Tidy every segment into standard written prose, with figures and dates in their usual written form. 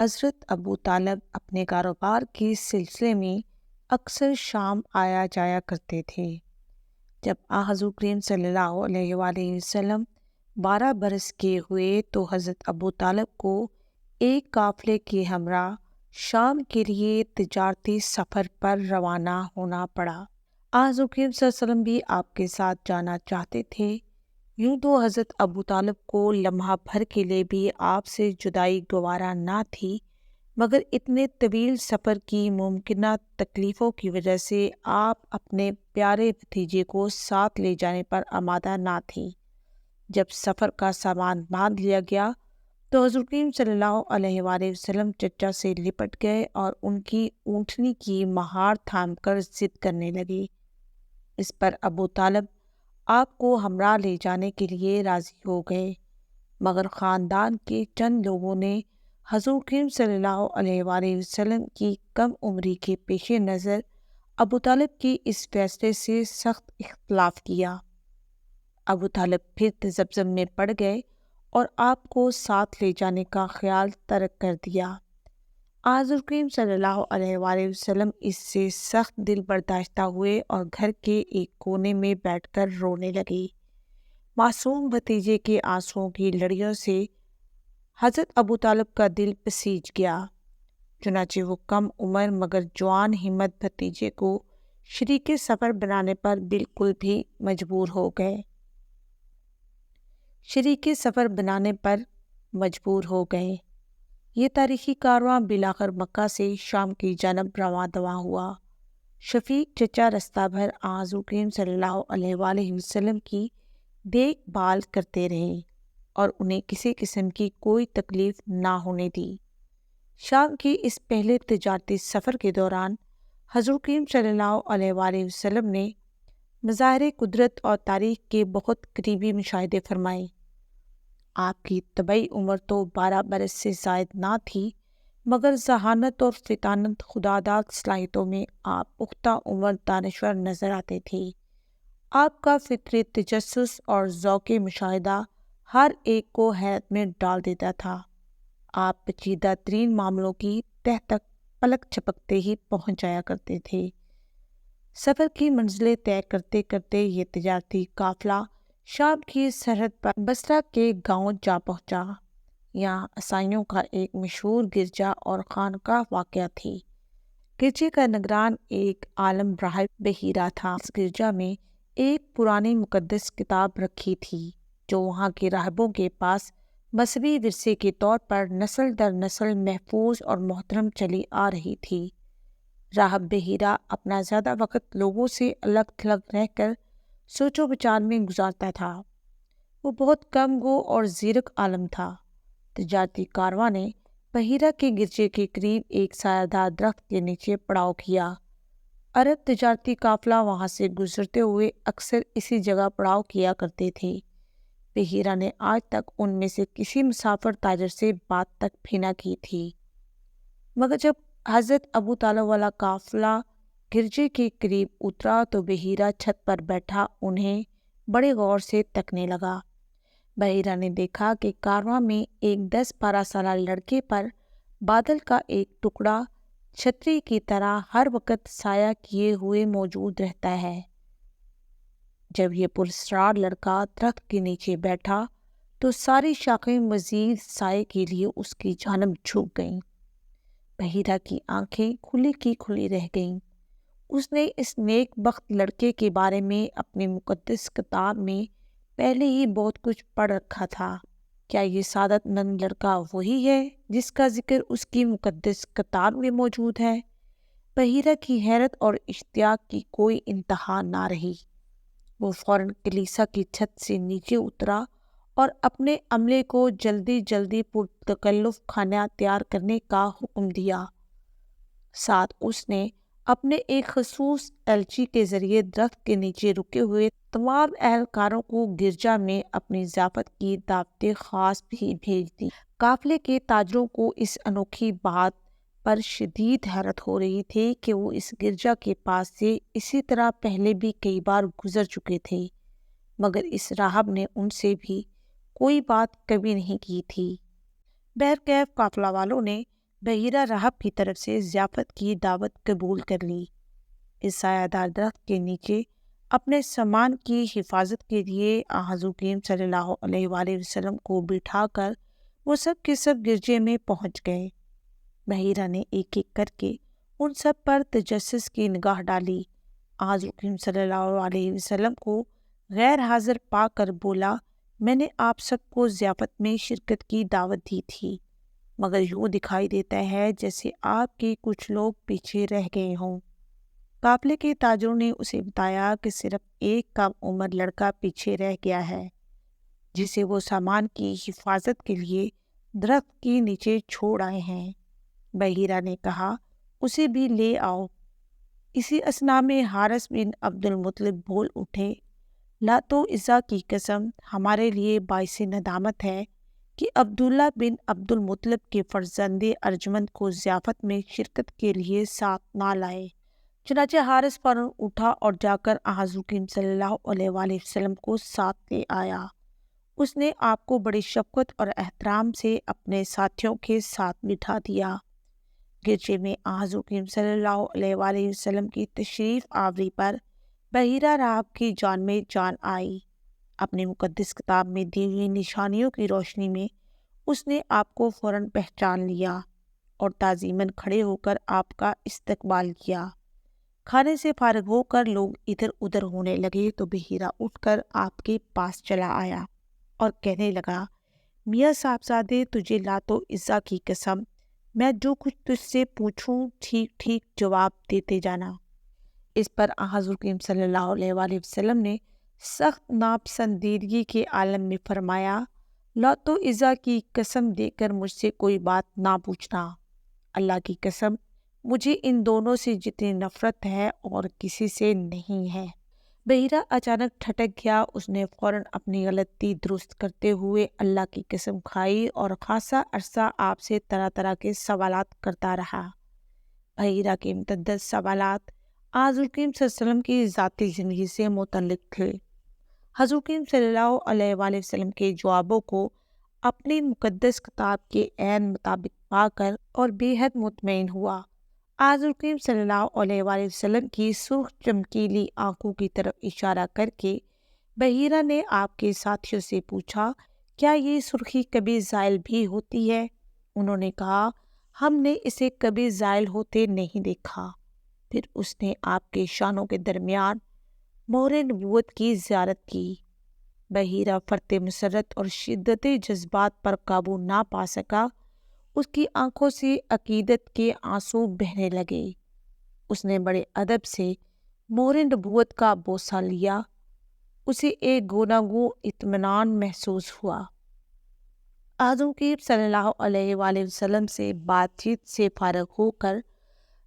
حضرت ابو طالب اپنے کاروبار کے سلسلے میں اکثر شام آیا جایا کرتے تھے۔ جب حضور کریم صلی اللہ علیہ وآلہ وسلم 12 برس کے ہوئے تو حضرت ابو طالب کو ایک قافلے کے ہمراہ شام کے لیے تجارتی سفر پر روانہ ہونا پڑا۔ حضور کریم صلی اللہ علیہ وسلم بھی آپ کے ساتھ جانا چاہتے تھے۔ یوں تو حضرت ابو طالب کو لمحہ بھر کے لیے بھی آپ سے جدائی گوارا نہ تھی، مگر اتنے طویل سفر کی ممکنہ تکلیفوں کی وجہ سے آپ اپنے پیارے بھتیجے کو ساتھ لے جانے پر آمادہ نہ تھی۔ جب سفر کا سامان باندھ لیا گیا تو حضور کریم صلی اللہ علیہ وآلہ وسلم چچا سے لپٹ گئے اور ان کی اونٹنی کی مہار تھام کر ضد کرنے لگے۔ اس پر ابو طالب آپ کو ہمراہ لے جانے کے لیے راضی ہو گئے، مگر خاندان کے چند لوگوں نے حضور کریم صلی اللہ علیہ وآلہ وسلم کی کم عمری کے پیش نظر ابو طالب کے اس فیصلے سے سخت اختلاف کیا۔ ابو طالب پھر تذبذب میں پڑ گئے اور آپ کو ساتھ لے جانے کا خیال ترک کر دیا۔ حضور کریم صلی اللہ علیہ وآلہ وسلم اس سے سخت دل برداشتہ ہوئے اور گھر کے ایک کونے میں بیٹھ کر رونے لگے۔ معصوم بھتیجے کے آنسوؤں کی لڑیوں سے حضرت ابو طالب کا دل پسیج گیا، چنانچہ وہ کم عمر مگر جوان ہمت بھتیجے کو شریک سفر بنانے پر بالکل بھی مجبور ہو گئے۔ یہ تاریخی کارواں بالآخر مکہ سے شام کی جانب رواں دواں ہوا۔ شفیق چچا رستہ بھر حضور کریم صلی اللہ علیہ وآلہ وسلم کی دیکھ بھال کرتے رہے اور انہیں کسی قسم کی کوئی تکلیف نہ ہونے دی۔ شام کے اس پہلے تجارتی سفر کے دوران حضور کریم صلی اللہ علیہ وآلہ وسلم نے مظاہر قدرت اور تاریخ کے بہت قریبی مشاہدے فرمائے۔ آپ کی طبعی عمر تو 12 برس سے زائد نہ تھی، مگر ذہانت اور فطانت خداداد صلاحیتوں میں آپ پختہ عمر دانشور نظر آتے تھے۔ آپ کا فطری تجسس اور ذوق مشاہدہ ہر ایک کو حیرت میں ڈال دیتا تھا۔ آپ پیچیدہ ترین معاملوں کی تہ تک پلک جھپکتے ہی پہنچ جایا کرتے تھے۔ سفر کی منزلیں طے کرتے کرتے یہ تجارتی قافلہ شام کی سرحد پر بصرہ کے گاؤں جا پہنچا۔ یہاں عیسائیوں کا ایک مشہور گرجا اور خانقاہ واقع تھی۔ گرجے کا نگران ایک عالم راہب بحیرہ تھا۔ اس گرجا میں ایک پرانی مقدس کتاب رکھی تھی جو وہاں کے راہبوں کے پاس مذہبی ورثے کے طور پر نسل در نسل محفوظ اور محترم چلی آ رہی تھی۔ راہب بحیرہ اپنا زیادہ وقت لوگوں سے الگ تھلگ رہ کر سوچ و بچار میں گزارتا تھا۔ وہ بہت کم گو اور زیرک عالم تھا۔ تجارتی کارواں نے بحیرہ کے گرجے کے قریب ایک سایہ دار درخت کے نیچے پڑاؤ کیا۔ عرب تجارتی قافلہ وہاں سے گزرتے ہوئے اکثر اسی جگہ پڑاؤ کیا کرتے تھے۔ بحیرہ نے آج تک ان میں سے کسی مسافر تاجر سے بات تک بھی نہ کی تھی، مگر جب حضرت ابو طالب والا قافلہ گرجے کے قریب اترا تو بحیرہ چھت پر بیٹھا انہیں بڑے غور سے تکنے لگا۔ بحیرہ نے دیکھا کہ کارواں میں ایک 10-12 سالہ لڑکے پر بادل کا ایک ٹکڑا چھتری کی طرح ہر وقت سایہ کیے ہوئے موجود رہتا ہے۔ جب یہ پراسرار لڑکا درخت کے نیچے بیٹھا تو ساری شاخیں مزید سائے کے لیے اس کی جانب جھک گئیں۔ بحیرہ کی آنکھیں کھلی کی کھلی رہ گئیں۔ اس نے اس نیک بخت لڑکے کے بارے میں اپنی مقدس کتاب میں پہلے ہی بہت کچھ پڑھ رکھا تھا۔ کیا یہ سعادت مند لڑکا وہی ہے جس کا ذکر اس کی مقدس کتاب میں موجود ہے؟ بحیرہ کی حیرت اور اشتیاق کی کوئی انتہا نہ رہی۔ وہ فوراً کلیسا کی چھت سے نیچے اترا اور اپنے عملے کو جلدی جلدی پرتکلف کھانا تیار کرنے کا حکم دیا۔ ساتھ اس نے اپنے ایک خصوص ایلچی کے ذریعے درخت کے نیچے رکے ہوئے تمام اہلکاروں کو گرجا میں اپنی ضیافت کی دعوت خاص بھی بھیج دی۔ قافلے کے تاجروں کو اس انوکھی بات پر شدید حیرت ہو رہی تھی کہ وہ اس گرجا کے پاس سے اسی طرح پہلے بھی کئی بار گزر چکے تھے، مگر اس راہب نے ان سے بھی کوئی بات کبھی نہیں کی تھی۔ بہرکیف قافلہ والوں نے بحیرہ راہب کی طرف سے ضیافت کی دعوت قبول کر لی۔ اس سایہ دار درخت کے نیچے اپنے سامان کی حفاظت کے لیے حضور کریم صلی اللہ علیہ وآلہ وسلم کو بٹھا کر وہ سب کے سب گرجے میں پہنچ گئے۔ بحیرہ نے ایک ایک کر کے ان سب پر تجسس کی نگاہ ڈالی۔ حضور کریم صلی اللہ علیہ وسلم کو غیر حاضر پا کر بولا، میں نے آپ سب کو ضیافت میں شرکت کی دعوت دی تھی، مگر یوں دکھائی دیتا ہے جیسے آپ کے کچھ لوگ پیچھے رہ گئے ہوں۔ قافلے کے تاجروں نے اسے بتایا کہ صرف ایک کم عمر لڑکا پیچھے رہ گیا ہے، جسے وہ سامان کی حفاظت کے لیے درخت کے نیچے چھوڑ آئے ہیں۔ بحیرہ نے کہا، اسے بھی لے آؤ۔ اسی اثنا میں حارث بن عبد المطلب بول اٹھے، لات و عزا کی قسم، ہمارے لیے باعث ندامت ہے کہ عبداللہ بن عبد المطلب کے فرزند ارجمند کو ضیافت میں شرکت کے لیے ساتھ نہ لائے۔ چنانچہ حارث فوراً اٹھا اور جا کر حضور کریم صلی اللہ علیہ وآلہ وسلم کو ساتھ لے آیا۔ اس نے آپ کو بڑی شفقت اور احترام سے اپنے ساتھیوں کے ساتھ بٹھا دیا۔ گرجے میں حضور کریم صلی اللہ علیہ وآلہ وسلم کی تشریف آوری پر بحیرہ راہب کی جان میں جان آئی۔ اپنی مقدس کتاب میں دی ہوئی نشانیوں کی روشنی میں اس نے آپ کو فوراً پہچان لیا اور تعظیماً کھڑے ہو کر آپ کا استقبال کیا۔ کھانے سے فارغ ہو کر لوگ ادھر ادھر ہونے لگے تو بحیرہ اٹھ کر آپ کے پاس چلا آیا اور کہنے لگا، میاں صاحبزادے، تجھے لات و عزا کی قسم، میں جو کچھ تجھ سے پوچھوں ٹھیک ٹھیک جواب دیتے جانا۔ اس پر حضور کریم صلی اللہ علیہ وآلہ وسلم نے سخت ناپسندیدگی کے عالم میں فرمایا، لات و عزا کی قسم دے کر مجھ سے کوئی بات نہ پوچھنا۔ اللہ کی قسم، مجھے ان دونوں سے جتنی نفرت ہے اور کسی سے نہیں ہے۔ بحیرہ اچانک ٹھٹک گیا۔ اس نے فوراً اپنی غلطی درست کرتے ہوئے اللہ کی قسم کھائی اور خاصا عرصہ آپ سے طرح طرح کے سوالات کرتا رہا۔ بحیرہ کے متعدد سوالات حضور کریم صلی اللہ علیہ وسلم کی ذاتی زندگی سے متعلق تھے۔ حضور کریم صلی اللہ علیہ وآلہ وسلم کے جوابوں کو اپنی مقدس کتاب کے عین مطابق پا کر اور بے حد مطمئن ہوا۔ حضور کریم صلی اللہ علیہ وآلہ وسلم کی سرخ چمکیلی آنکھوں کی طرف اشارہ کر کے بحیرہ نے آپ کے ساتھیوں سے پوچھا، کیا یہ سرخی کبھی زائل بھی ہوتی ہے؟ انہوں نے کہا، ہم نے اسے کبھی زائل ہوتے نہیں دیکھا۔ پھر اس نے آپ کے شانوں کے درمیان مہر نبوت کی زیارت کی۔ بحیرہ فرط مسرت اور شدت جذبات پر قابو نہ پا سکا۔ اس کی آنکھوں سے عقیدت کے آنسو بہنے لگے۔ اس نے بڑے ادب سے مہر نبوت کا بوسہ لیا۔ اسے ایک گوناگوں اطمینان محسوس ہوا۔ حضور کریم صلی اللہ علیہ وآلہ وسلم سے بات چیت سے فارغ ہو کر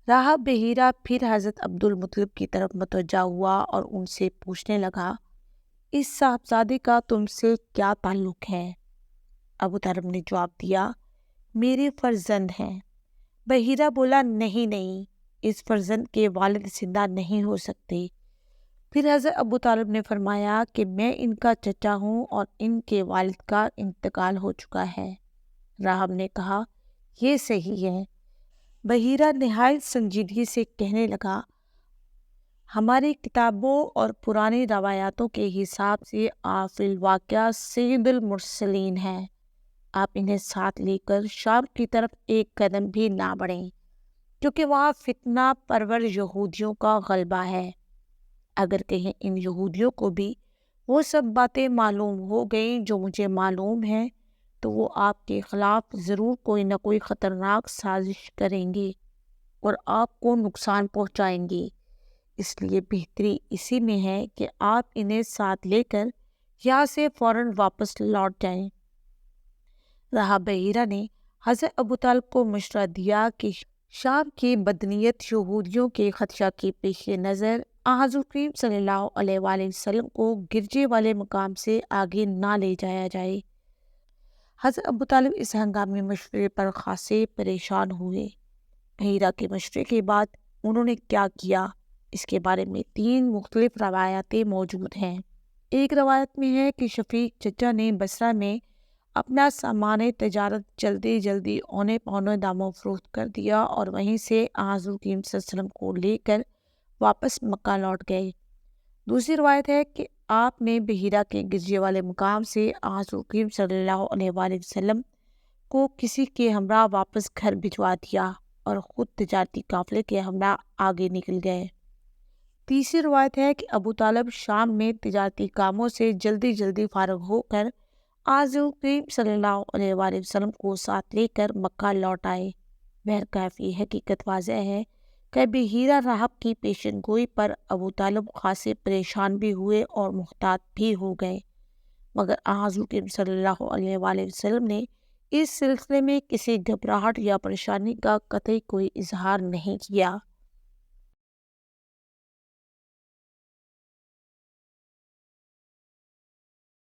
راہب بحیرہ پھر حضرت عبد المطلب کی طرف متوجہ ہوا اور ان سے پوچھنے لگا، اس صاحبزادے کا تم سے کیا تعلق ہے؟ ابو طالب نے جواب دیا، میرے فرزند ہیں۔ بحیرہ بولا، نہیں، اس فرزند کے والد زندہ نہیں ہو سکتے۔ پھر حضرت ابو طالب نے فرمایا کہ میں ان کا چچا ہوں اور ان کے والد کا انتقال ہو چکا ہے۔ راہب نے کہا، یہ صحیح ہے۔ بحیرہ نہایت سنجیدگی سے کہنے لگا، ہماری کتابوں اور پرانی روایاتوں کے حساب سے آپ فی الواقعہ سید المرسلین ہیں۔ آپ انہیں ساتھ لے کر شام کی طرف ایک قدم بھی نہ بڑھیں، کیونکہ وہاں فتنہ پرور یہودیوں کا غلبہ ہے۔ اگر کہیں ان یہودیوں کو بھی وہ سب باتیں معلوم ہو گئیں جو مجھے معلوم ہیں تو وہ آپ کے خلاف ضرور کوئی نہ کوئی خطرناک سازش کریں گے اور آپ کو نقصان پہنچائیں گے۔ اس لیے بہتری اسی میں ہے کہ آپ انہیں ساتھ لے کر یہاں سے فوراً واپس لوٹ جائیں۔ راہب بحیرہ نے حضرت ابو طالب کو مشورہ دیا کہ شام کی بدنیت یہودیوں کے خدشہ کے پیش نظر حضور کریم صلی اللہ علیہ وآلہ وسلم کو گرجے والے مقام سے آگے نہ لے جایا جائے۔ حضرت ابو طالب اس ہنگامی مشورے پر خاصے پریشان ہوئے۔ بحیرہ کے مشورے کے بعد انہوں نے کیا کیا، اس کے بارے میں 3 مختلف روایتیں موجود ہیں۔ ایک روایت میں ہے کہ شفیق چچا نے بصرہ میں اپنا سامان تجارت جلدی جلدی اونے پونے داموں فروخت کر دیا اور وہیں سے حضور کریم صلی اللہ علیہ وسلم کو لے کر واپس مکہ لوٹ گئے۔ دوسری روایت ہے کہ آپ نے بحیرہ کے گرجے والے مقام سے حضور کریم صلی اللہ علیہ وآلہ وسلم کو کسی کے ہمراہ واپس گھر بھجوا دیا اور خود تجارتی قافلے کے ہمراہ آگے نکل گئے۔ تیسری روایت ہے کہ ابو طالب شام میں تجارتی کاموں سے جلدی جلدی فارغ ہو کر حضور کریم صلی اللہ علیہ وآلہ وسلم کو ساتھ لے کر مکہ لوٹ آئے۔ بہرکیف حقیقت واضح ہے کہ بحیرہ راہب کی پیشن گوئی پر ابو طالب خاصے پریشان بھی ہوئے اور محتاط بھی ہو گئے، مگر حضور کریم صلی اللہ علیہ وآلہ وسلم نے اس سلسلے میں کسی گھبراہٹ یا پریشانی کا قطعی کوئی اظہار نہیں کیا۔